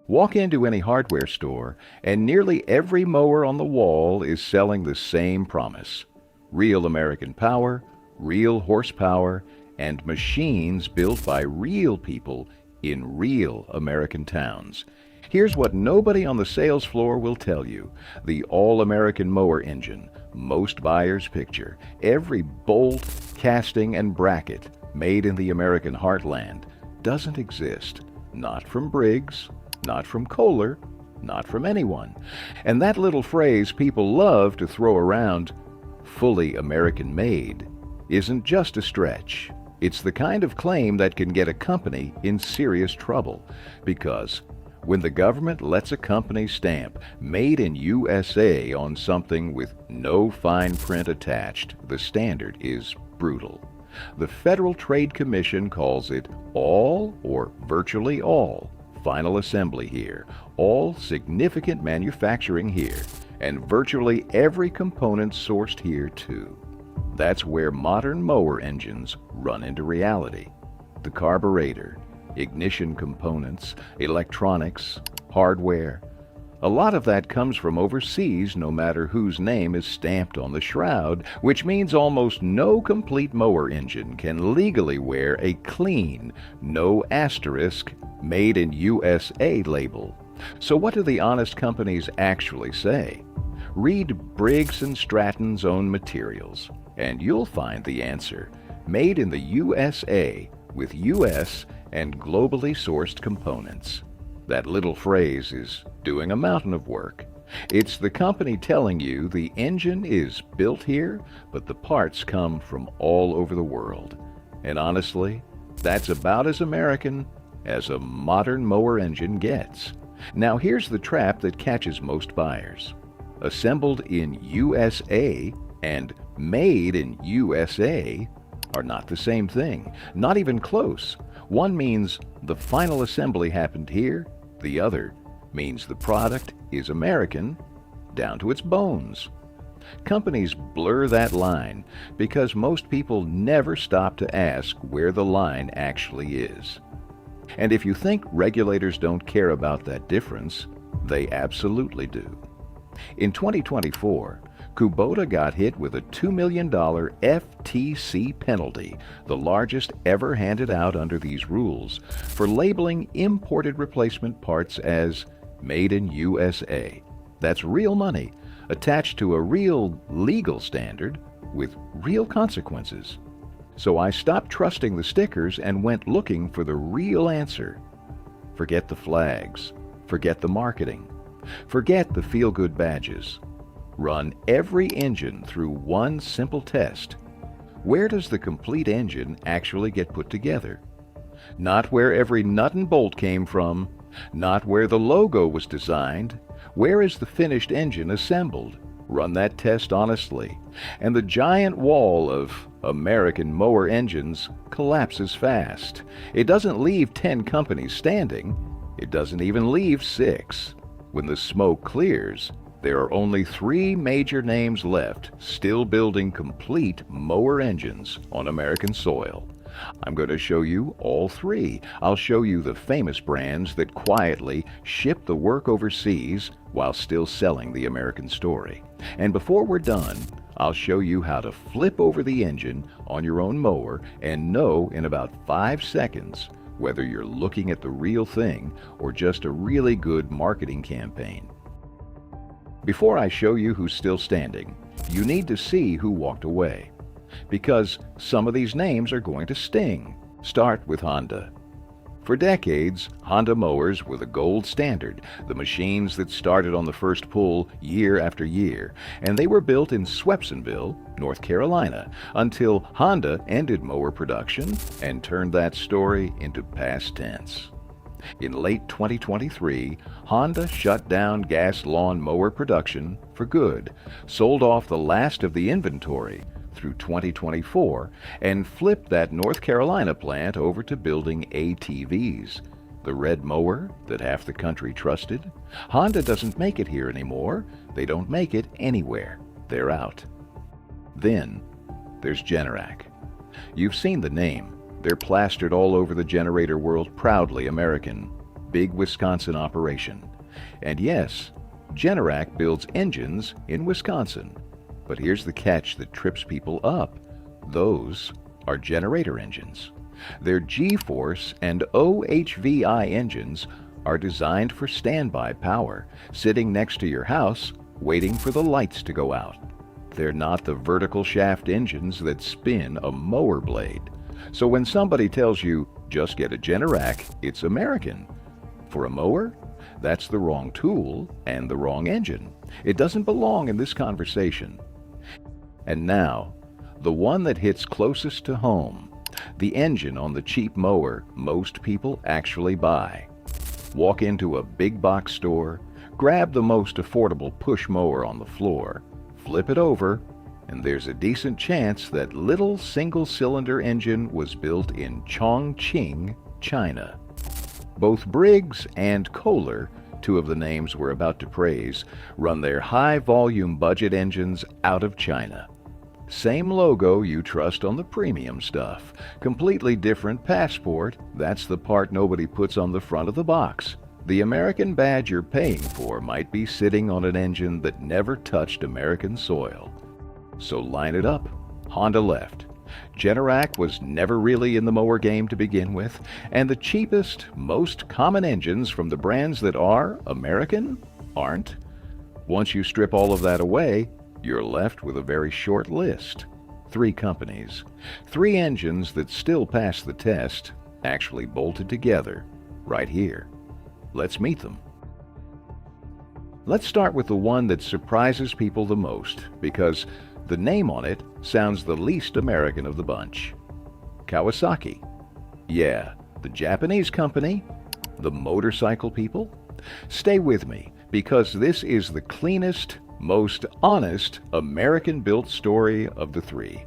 Walk into any hardware store, and nearly every mower on the wall is selling the same promise: real American power, real horsepower, and machines built by real people in real American towns. Here's what nobody on the sales floor will tell you: the all-American mower engine most buyers picture, every bolt, casting, and bracket made in the American heartland, doesn't exist. Not from Briggs, not from Kohler, not from anyone. And that little phrase people love to throw around, fully American made, isn't just a stretch. It's the kind of claim that can get a company in serious trouble, because when the government lets a company stamp "Made in USA" on something with no fine print attached, the standard is brutal. The Federal Trade Commission calls it all or virtually all final assembly here, all significant manufacturing here, and virtually every component sourced here too. That's where modern mower engines run into reality. The carburetor, ignition components, electronics, hardware. A lot of that comes from overseas, no matter whose name is stamped on the shroud, which means almost no complete mower engine can legally wear a clean, no asterisk, "Made in USA" label. So what do the honest companies actually say? Read Briggs Stratton's own materials, and you'll find the answer: made in the USA, with US and globally sourced components. That little phrase is doing a mountain of work. It's the company telling you the engine is built here, but the parts come from all over the world. And honestly, that's about as American as a modern mower engine gets. Now here's the trap that catches most buyers. Assembled in USA and made in USA are not the same thing, not even close. One means the final assembly happened here, the other means the product is American down to its bones. Companies blur that line because most people never stop to ask where the line actually is. And if you think regulators don't care about that difference, they absolutely do. In 2024, Kubota got hit with a $2 million FTC penalty, the largest ever handed out under these rules, for labeling imported replacement parts as "Made in USA." That's real money, attached to a real legal standard with real consequences. So I stopped trusting the stickers and went looking for the real answer. Forget the flags. Forget the marketing. Forget the feel-good badges. Run every engine through one simple test. Where does the complete engine actually get put together? Not where every nut and bolt came from, not where the logo was designed. Where is the finished engine assembled? Run that test honestly, and the giant wall of American mower engines collapses fast. It doesn't leave 10 companies standing. It doesn't even leave 6. When the smoke clears, there are only 3 major names left still building complete mower engines on American soil. I'm going to show you all 3. I'll show you the famous brands that quietly ship the work overseas while still selling the American story. And before we're done, I'll show you how to flip over the engine on your own mower and know in about 5 seconds whether you're looking at the real thing or just a really good marketing campaign. Before I show you who's still standing, you need to see who walked away, because some of these names are going to sting. Start with Honda. For decades, Honda mowers were the gold standard, the machines that started on the first pull year after year, and they were built in Swepsonville, North Carolina, until Honda ended mower production and turned that story into past tense. In late 2023, Honda shut down gas lawn mower production for good, sold off the last of the inventory through 2024, and flipped that North Carolina plant over to building ATVs, the red mower that half the country trusted. Honda doesn't make it here anymore. They don't make it anywhere. They're out. Then there's Generac. You've seen the name. They're plastered all over the generator world, proudly American. big Wisconsin operation. And yes, Generac builds engines in Wisconsin. But here's the catch that trips people up. Those are generator engines. Their G-force and OHVI engines are designed for standby power, sitting next to your house, waiting for the lights to go out. They're not the vertical shaft engines that spin a mower blade. So when somebody tells you, just get a Generac, it's American. For a mower, that's the wrong tool and the wrong engine. It doesn't belong in this conversation. And now, the one that hits closest to home, the engine on the cheap mower most people actually buy. Walk into a big box store, grab the most affordable push mower on the floor, flip it over, and there's a decent chance that little single-cylinder engine was built in Chongqing, China. Both Briggs and Kohler, two of the names we're about to praise, run their high-volume budget engines out of China. Same logo you trust on the premium stuff. Completely different passport, that's the part nobody puts on the front of the box. The American badge you're paying for might be sitting on an engine that never touched American soil. So line it up. Honda left. Generac was never really in the mower game to begin with, and the cheapest, most common engines from the brands that are American aren't. Once you strip all of that away, you're left with a very short list. 3 companies, 3 engines that still pass the test, actually bolted together, right here. Let's meet them. Let's start with the one that surprises people the most, because the name on it sounds the least American of the bunch. Kawasaki. Yeah, the Japanese company, the motorcycle people. Stay with me, because this is the cleanest, most honest American-built story of the 3.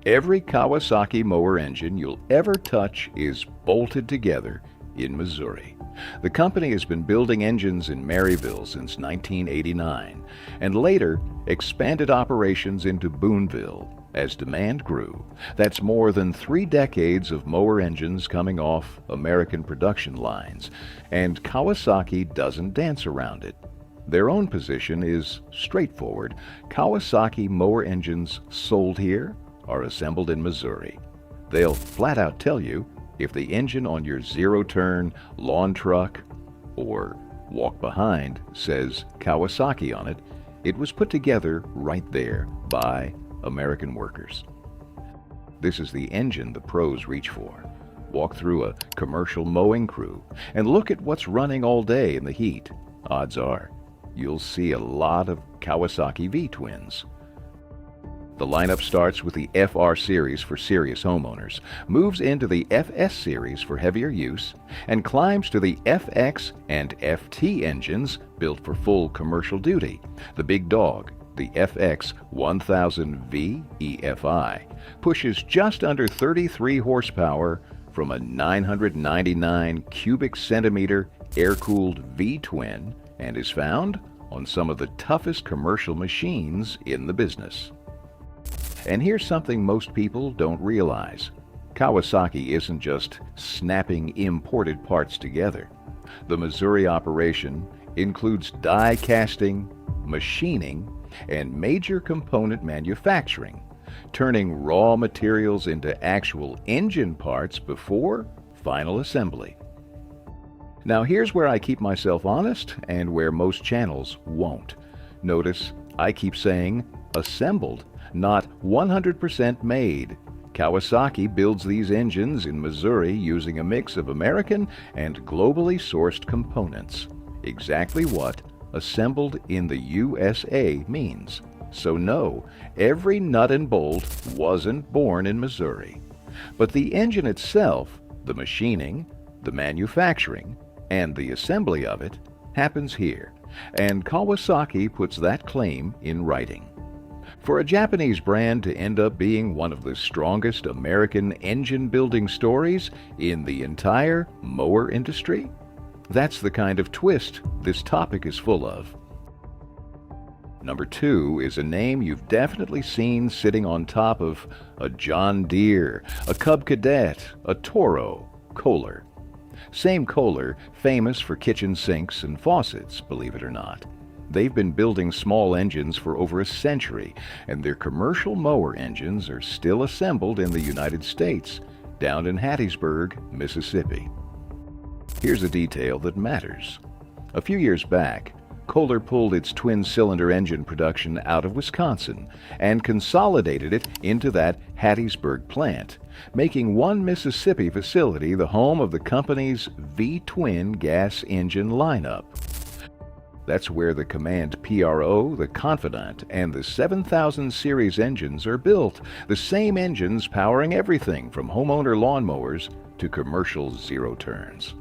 Every Kawasaki mower engine you'll ever touch is bolted together in Missouri. The company has been building engines in Maryville since 1989, and later expanded operations into Boonville as demand grew. That's more than 3 decades of mower engines coming off American production lines, and Kawasaki doesn't dance around it. Their own position is straightforward. Kawasaki mower engines sold here are assembled in Missouri. They'll flat out tell you if the engine on your zero-turn lawn truck or walk behind says Kawasaki on it, it was put together right there by American workers. This is the engine the pros reach for. Walk through a commercial mowing crew and look at what's running all day in the heat. Odds are you'll see a lot of Kawasaki V-twins. The lineup starts with the FR series for serious homeowners, moves into the FS series for heavier use, and climbs to the FX and FT engines built for full commercial duty. The big dog, the FX 1000V EFI, pushes just under 33 horsepower from a 999 cubic centimeter air-cooled V-twin and is found on some of the toughest commercial machines in the business. And here's something most people don't realize. Kawasaki isn't just snapping imported parts together. The Missouri operation includes die casting, machining, and major component manufacturing, turning raw materials into actual engine parts before final assembly. Now here's where I keep myself honest and where most channels won't. Notice I keep saying assembled, not 100% made. Kawasaki builds these engines in Missouri using a mix of American and globally sourced components. Exactly what assembled in the USA means. So no, every nut and bolt wasn't born in Missouri. But the engine itself, the machining, the manufacturing, and the assembly of it happens here, and Kawasaki puts that claim in writing. For a Japanese brand to end up being one of the strongest American engine-building stories in the entire mower industry, that's the kind of twist this topic is full of. Number 2 is a name you've definitely seen sitting on top of a John Deere, a Cub Cadet, a Toro, Kohler. Same Kohler, famous for kitchen sinks and faucets, believe it or not. They've been building small engines for over a century, and their commercial mower engines are still assembled in the United States, down in Hattiesburg, Mississippi. Here's a detail that matters. A few years back, Kohler pulled its twin-cylinder engine production out of Wisconsin and consolidated it into that Hattiesburg plant, making one Mississippi facility the home of the company's V-twin gas engine lineup. That's where the Command PRO, the Confidant, and the 7000 series engines are built, the same engines powering everything from homeowner lawnmowers to commercial zero-turns.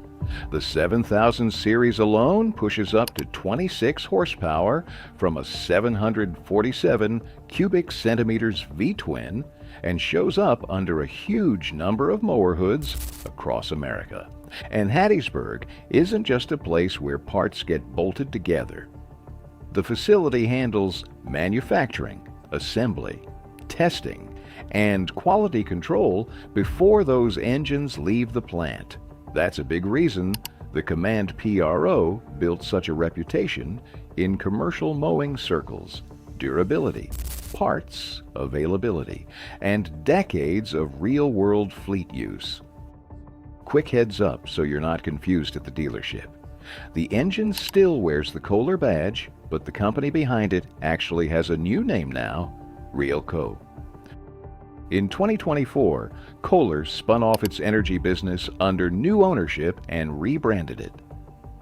The 7000 series alone pushes up to 26 horsepower from a 747 cubic centimeters V-twin and shows up under a huge number of mower hoods across America. And Hattiesburg isn't just a place where parts get bolted together. The facility handles manufacturing, assembly, testing, and quality control before those engines leave the plant. That's a big reason the Command PRO built such a reputation in commercial mowing circles: durability, parts availability, and decades of real-world fleet use. Quick heads up so you're not confused at the dealership. The engine still wears the Kohler badge, but the company behind it actually has a new name now: Realco. In 2024, Kohler spun off its energy business under new ownership and rebranded it.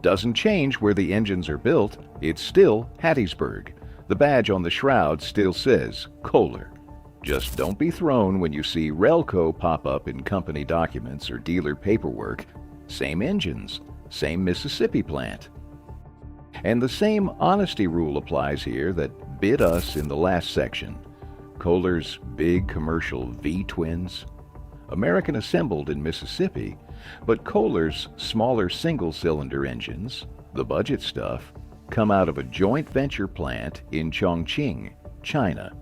Doesn't change where the engines are built, it's still Hattiesburg. The badge on the shroud still says Kohler. Just don't be thrown when you see Relco pop up in company documents or dealer paperwork. Same engines, same Mississippi plant. And the same honesty rule applies here that bit us in the last section. Kohler's big commercial V-twins, American assembled in Mississippi, but Kohler's smaller single-cylinder engines, the budget stuff, come out of a joint venture plant in Chongqing, China.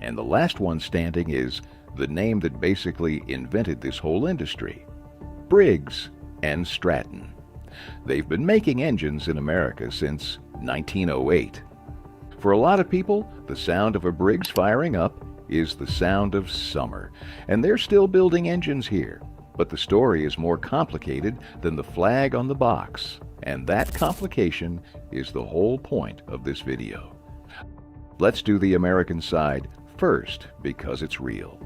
And the last one standing is the name that basically invented this whole industry: Briggs and Stratton. They've been making engines in America since 1908. For a lot of people, the sound of a Briggs firing up is the sound of summer, and they're still building engines here. But the story is more complicated than the flag on the box, and that complication is the whole point of this video. Let's do the American side first, because it's real.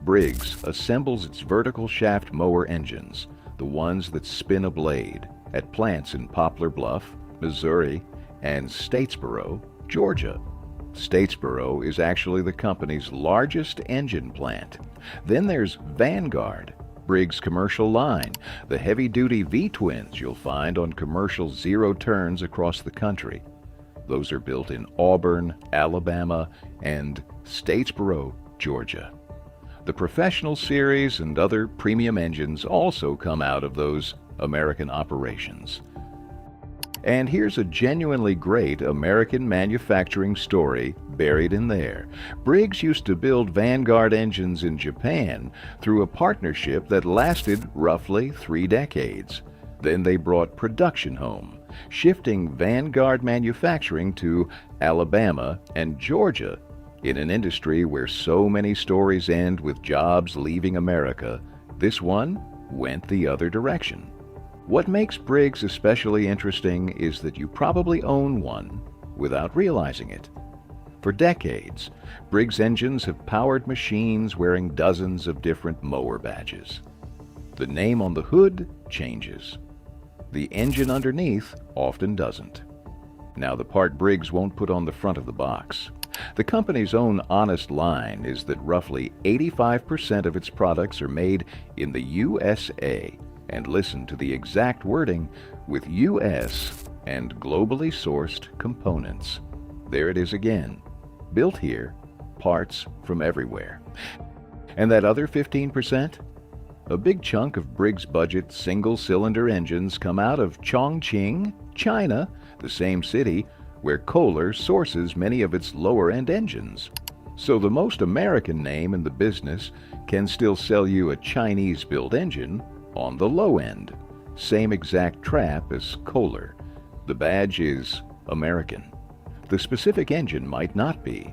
Briggs assembles its vertical shaft mower engines, the ones that spin a blade, at plants in Poplar Bluff, Missouri, and Statesboro, Georgia. Statesboro is actually the company's largest engine plant. Then there's Vanguard, Briggs' commercial line, the heavy-duty V-twins you'll find on commercial zero-turns across the country. Those are built in Auburn, Alabama, and Statesboro, Georgia. The Professional Series and other premium engines also come out of those American operations. And here's a genuinely great American manufacturing story buried in there. Briggs used to build Vanguard engines in Japan through a partnership that lasted roughly 3 decades. Then they brought production home, shifting Vanguard manufacturing to Alabama and Georgia. In an industry where so many stories end with jobs leaving America, this one went the other direction. What makes Briggs especially interesting is that you probably own one without realizing it. For decades, Briggs engines have powered machines wearing dozens of different mower badges. The name on the hood changes. The engine underneath often doesn't. Now, the part Briggs won't put on the front of the box. The company's own honest line is that roughly 85% of its products are made in the USA, and listen to the exact wording, with U.S. and globally sourced components. There it is again. Built here, parts from everywhere. And that other 15%? A big chunk of Briggs' budget single-cylinder engines come out of Chongqing, China, the same city where Kohler sources many of its lower-end engines. So the most American name in the business can still sell you a Chinese-built engine on the low end. Same exact trap as Kohler. The badge is American. The specific engine might not be.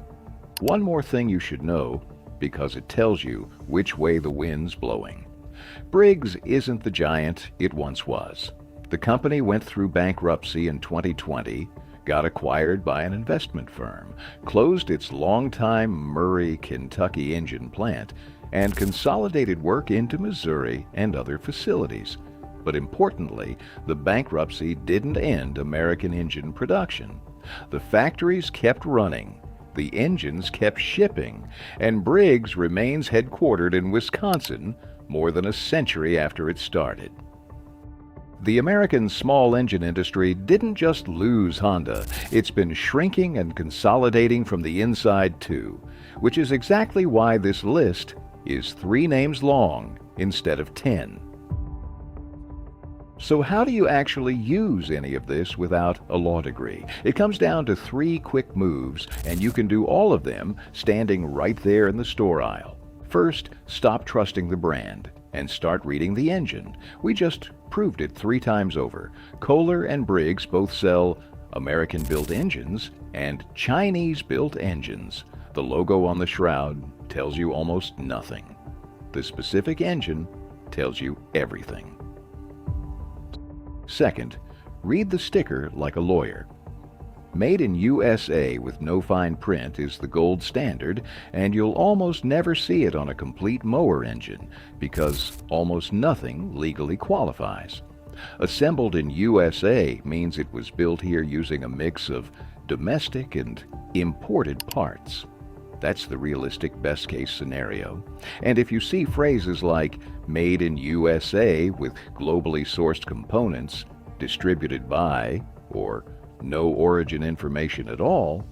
One more thing you should know, because it tells you which way the wind's blowing. Briggs isn't the giant it once was. The company went through bankruptcy in 2020, got acquired by an investment firm, closed its longtime Murray, Kentucky engine plant, and consolidated work into Missouri and other facilities. But importantly, the bankruptcy didn't end American engine production. The factories kept running, the engines kept shipping, and Briggs remains headquartered in Wisconsin more than a century after it started. The American small engine industry didn't just lose Honda, it's been shrinking and consolidating from the inside too, which is exactly why this list is 3 names long instead of 10. So how do you actually use any of this without a law degree? It comes down to 3 quick moves, and you can do all of them standing right there in the store aisle. First, stop trusting the brand and start reading the engine. We just proved it 3 times over. Kohler and Briggs both sell American-built engines and Chinese-built engines. The logo on the shroud tells you almost nothing. The specific engine tells you everything. Second, read the sticker like a lawyer. Made in USA with no fine print is the gold standard, and you'll almost never see it on a complete mower engine because almost nothing legally qualifies. Assembled in USA means it was built here using a mix of domestic and imported parts. That's the realistic best-case scenario. And if you see phrases like made in USA with globally sourced components, distributed by, or no origin information at all,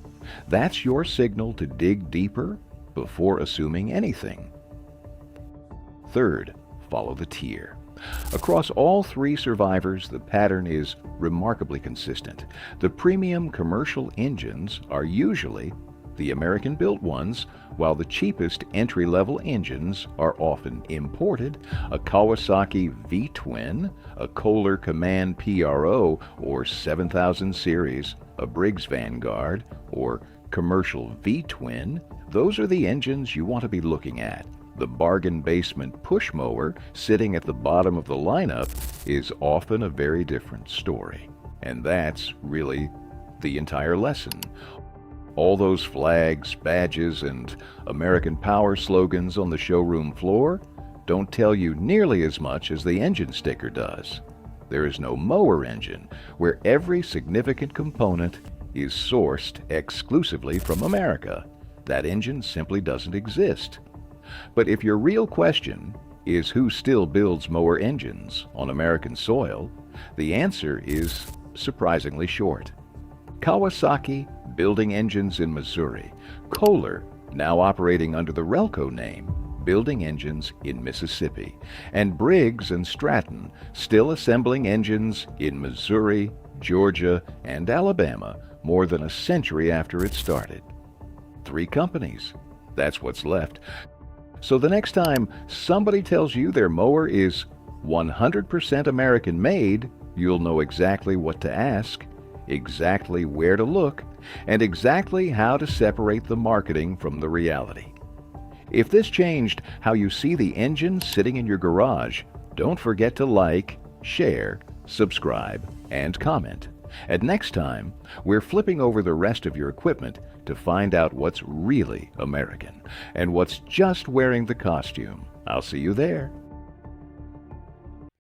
that's your signal to dig deeper before assuming anything. Third, follow the tier. Across all 3 survivors, the pattern is remarkably consistent. The premium commercial engines are usually the American-built ones, while the cheapest entry-level engines are often imported: a Kawasaki V-twin, a Kohler Command PRO or 7000 series, a Briggs Vanguard, or commercial V-twin. Those are the engines you want to be looking at. The bargain basement push mower sitting at the bottom of the lineup is often a very different story. And that's really the entire lesson. All those flags, badges, and American Power slogans on the showroom floor don't tell you nearly as much as the engine sticker does. There is no mower engine where every significant component is sourced exclusively from America. That engine simply doesn't exist. But if your real question is who still builds mower engines on American soil, the answer is surprisingly short. Kawasaki, building engines in Missouri. Kohler, now operating under the Relco name, building engines in Mississippi. And Briggs and Stratton, still assembling engines in Missouri, Georgia, and Alabama more than a century after it started. 3 companies. That's what's left. So the next time somebody tells you their mower is 100% American made, you'll know exactly what to ask, exactly where to look, and exactly how to separate the marketing from the reality. If this changed how you see the engine sitting in your garage, don't forget to like, share, subscribe, and comment. And next time, we're flipping over the rest of your equipment to find out what's really American and what's just wearing the costume. I'll see you there.